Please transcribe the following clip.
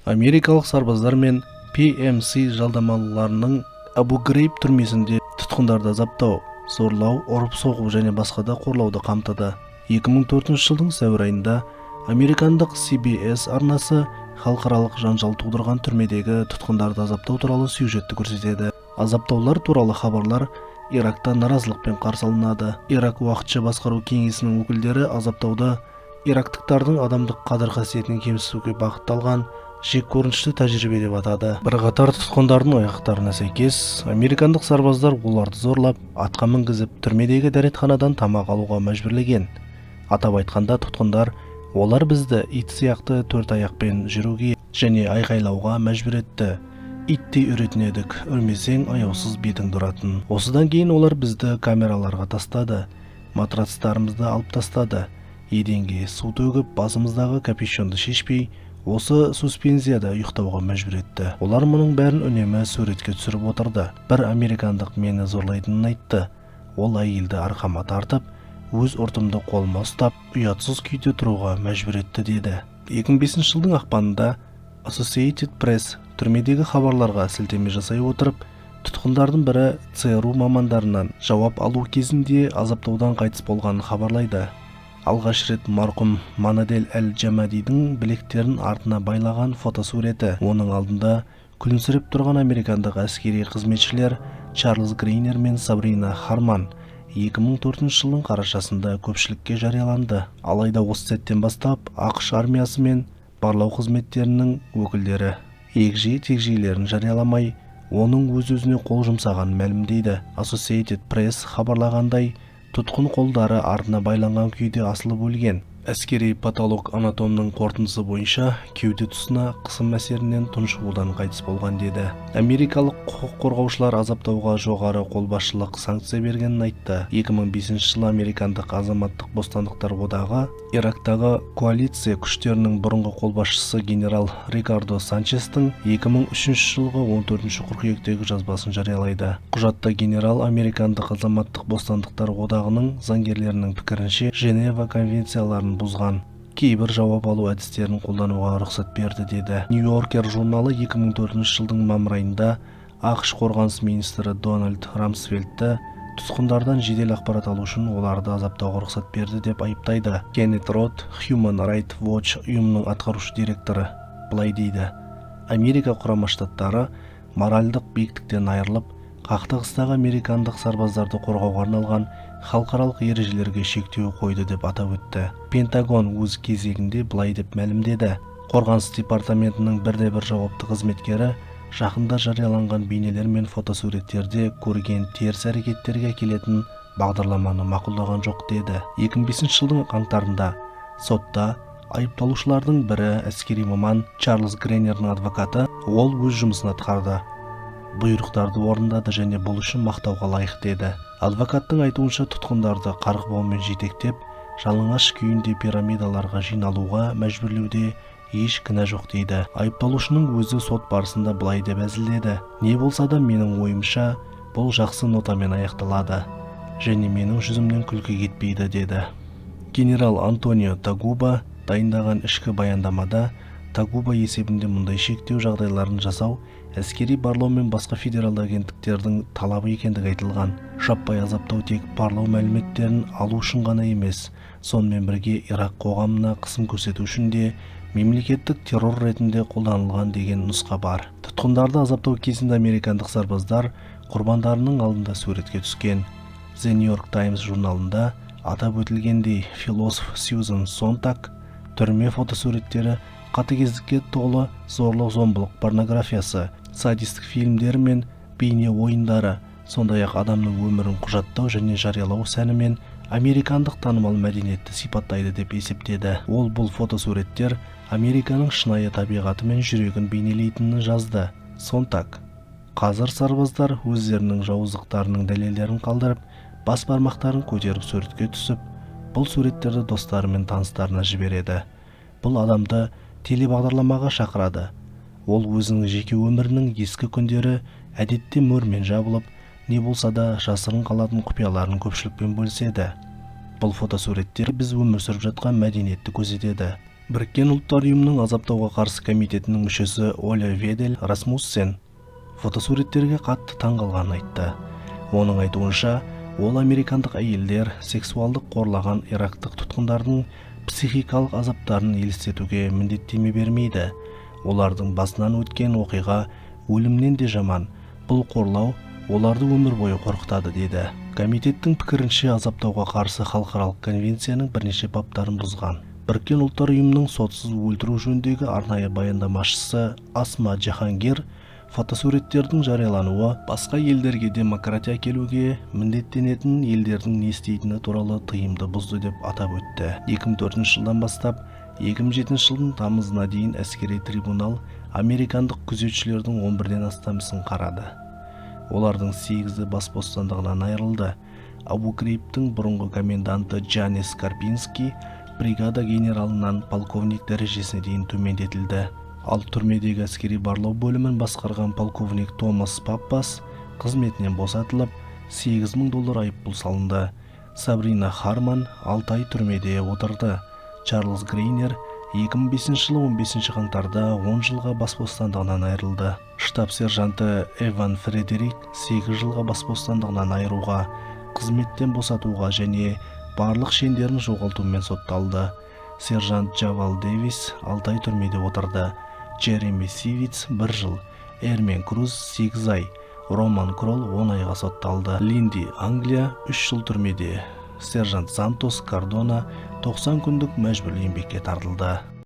Америкалық сарбаздар мен PMC жалдамалыларының Абу-Грейб түрмесінде тұтқындарды азаптау, зорлау, ұрып-соғу және басқа да қорлауды қамтыды. 2004 жылдың сәуір айында американдық CBS арнасы халықаралық жанжал тудырған түрмедегі тұтқындарды азаптау туралы сюжетті көрсетеді. Азаптаулар туралы хабарлар Иракта наразылықпен қарсы алынады. Ирак уақытша басқару кеңесінің өкілдері азаптауды ирактықтардың адамдық қадір-қасиетін кемсітуге бағытталған жеккөрінішті тәжірибе деп атады. Бірқатар тұтқындардың аяқтарына сәйкес, американдық сарбаздар оларды зорлап, атқа мінгізіп, түрмедегі дәретханадан тамақ алуға мәжбүрлеген. Атап айтқанда, тұтқындар олар бізді ит сияқты төрт аяқпен жүруге және айғайлауға мәжбүр етті. Иттей үретін едік, үрмесең аяусыз бетіңді ұратын. Осыдан кейін олар бізді камераларға тастады, матрацтарымызды алып тастады, еденге су төгіп, басымыздағы капюшонды шешпей, осы суспензияда ұйықтауға мәжбүр етті. Олар мұның бәрін үнемі суретке түсіріп отырды. Бір американдық мені зорлайтынын айтты. Ол әйелді арқама тартып, өз ұртымды қолыма ұстап, ұятсыз күйде тұруға мәжбүр етті деді. 2005 жылдың ақпанында Associated Press түрмедегі хабарларға сілтеме жасай отырып, тұтқындардың бірі ЦРУ мамандарынан жауап алу кезінде азаптаудан қайтыс болғанын хабарлайды. Алғаш рет марқұм Манадель Әл-Джамадидің білектерін артына байлаған фотосуреті. Оның алдында күлімсіреп тұрған американдық әскери қызметшілер Чарльз Грейнер мен Сабрина Харман 2004 жылдың қарашасында көпшілікке жарияланды. Алайда осы сәттен бастап ақш армиясы мен барлау қызметтерінің өкілдері егжей-тегжейлерін жарияламай, оның өз-өзіне қол жұмсағанын мәлімдейді. Associated Press хабарлағандай, тұтқын қолдары артына байланған күйде асылып өлген. Әскери патолог анатомның қорытындысы бойынша кеуде тұсына қысым әсерінен тұншығудан қайтыс болған деді. Америкалық құқық қорғаушылар азаптауға жоғары қолбасшылық санкция бергенін айтты. 2005 жылы американдық азаматтық бостандықтар одағы Ирактағы коалиция күштерінің бұрынғы қолбасшысы генерал Рикардо Санчестің 2003 жылғы 14 қыркүйектегі жазбасын жариялайды. Құжатта генерал американдық азаматтық бостандықтар одағының заңгерлерінің пікірінше Женева конвенцияларын бұзған, кейбір жауап алу әдістерін қолдануға рұқсат берді деді. Нью-Йоркер журналы 2004 жылдың мамыр айында ақш қорғаныс министрі Дональд Рамсфельдті тұтқындардан жедел ақпарат алу үшін оларды азаптауға рұқсат берді деп айыптайды. Кеннет Рот, Human Rights Watch ұйымының атқарушы директоры былай дейді: Америка құрама штаттары моральдық биіктіктен айырылып, қақтығыстағы американдық сарбаздарды қорғауға арналған халықаралық ережелерге шектеу қойды деп атап өтті. Пентагон өз кезегінде былай деп мәлімдеді: Қорғаныс департаментінің бірде-бір жауапты қызметкері жақында жарияланған бейнелер мен фотосуреттерде көрген теріс әрекеттерге келетін бағдарламаны мақұлдаған жоқ деді. 2005 жылдың қаңтарында сотта айыпталушылардың бірі әскери маман Чарльз Грейнердің адвокаты. Ол өз жұмысын атқарды, бұйрықтарды орындады және бұл үшін мақтауға лайық деді. Адвокаттың айтуынша тұтқындарды қарғыбаумен жетектеп, жалаңаш күйінде пирамидаларға жиналуға мәжбүрлеуде еш кінә жоқ дейді. Айыпталушының өзі сот барысында былай деп әзілдеді: не болса да менің ойымша бұл жақсы нотамен аяқталады және менің жүзімнен күлкі кетпейді деді. Генерал Антонио Тагуба дайындаған ішкі баяндамада Тагуба есебінде мұндай шектеу жағдайларын жасау әскери барлау мен басқа федералды агенттіктердің талабы екендігі айтылған. Жаппай азаптау тек барлау мәліметтерін алу үшін ғана емес, сонымен бірге Ирак қоғамына қысым көрсету үшін де мемлекеттік террор ретінде қолданылған деген нұсқа бар. Тұтқындарды азаптау кезінде американдық сарбаздар құрбандарының алдында суретке түскен. The New York Times журналында атап өтілгендей, философ Сьюзан Сонтаг түрме фотосуреттері қатыгездікке толы зорлық-зомбылық порнографиясы, садистік фильмдер мен бейне ойындары, сондай-ақ адамның өмірін құжаттау және жариялау сәнімен американдық танымал мәдениетті сипаттайды деп есептеді. Ол бұл фотосуреттер Американың шынайы табиғаты мен жүрегін бейнелейтінін жазды. Сонтаг: қазір сарбаздар өздерінің жауыздықтарының дәлелдерін қалдырып, бас бармақтарын көтеріп суретке түсіп, бұл суреттерді достары мен таныстарына жібереді. Бұл адамды телебағдарламаға шақырады. Ол өзінің жеке өмірінің ескі күндері әдетте мөрмен жабылып, не болса да жасырын қалатын құпияларын көпшілікпен бөліседі. Бұл фотосуреттер біз өмір сүріп жатқан мәдениетті көрсетеді. Біріккен ұлттар ұйымының азаптауға қарсы комитетінің мүшесі Оля Ведель Расмуссен фотосуреттерге қатты таң қалғанын айтты. Оның айтуынша, ол американдық әйелдер сексуалдық қорлаған ирактық тұтқындардың психикалық азаптарын елестетуге міндеттеме бермейді. Олардың басынан өткен оқиға өлімнен де жаман. Бұл қорлау оларды өмір бойы қорқытады деді. Комитеттің пікірінше, азаптауға қарсы халықаралық конвенцияның бірнеше баптарын бұзған. Біріккен ұлттар ұйымының сотсыз өлтіру жөніндегі арнайы баяндамашысы Асма Джахангир фотосуреттердің жариялануы басқа елдерге демократия әкелуге міндеттенетін елдердің не істейтіні туралы тыйымды бұзды деп атап өтті. 2004 жылдан бастап 2007 жылдың тамызына дейін әскери трибунал американдық күзетшілердің 11-ден астам ісін қарады. Олардың 8-і бас бостандығынан айырылды. Абу-Грейбтің бұрынғы коменданты Джанис Карпински бригада генералынан полковник дәрежесіне дейін төмендетілді. Ал түрмедегі әскери барлау бөлімін басқарған полковник Томас Паппас қызметінен босатылып, $8,000 айыппұл салынды. Сабрина Харман 6 ай түрмеде отырды. Чарльз Грейнер 2005 жылы 15 қаңтарда 10 жылға бас бостандығынан айырылды. Штаб сержанты Эван Фредерик 8 жылға бас бостандығынан айыруға, қызметтен босатуға және барлық шендерін жоғалтумен сотталды. Сержант Джавал Дэвис 6 ай түрмеде отырды. Джереми Сивиц 1 жыл, Эрмен Круз 8 ай, Роман Кролл 10 айға сотталды. Линди Англия 3 жыл түрмеде. Сержант Сантос Кардона 90 күндік мәжбүрлі еңбекке тартылды.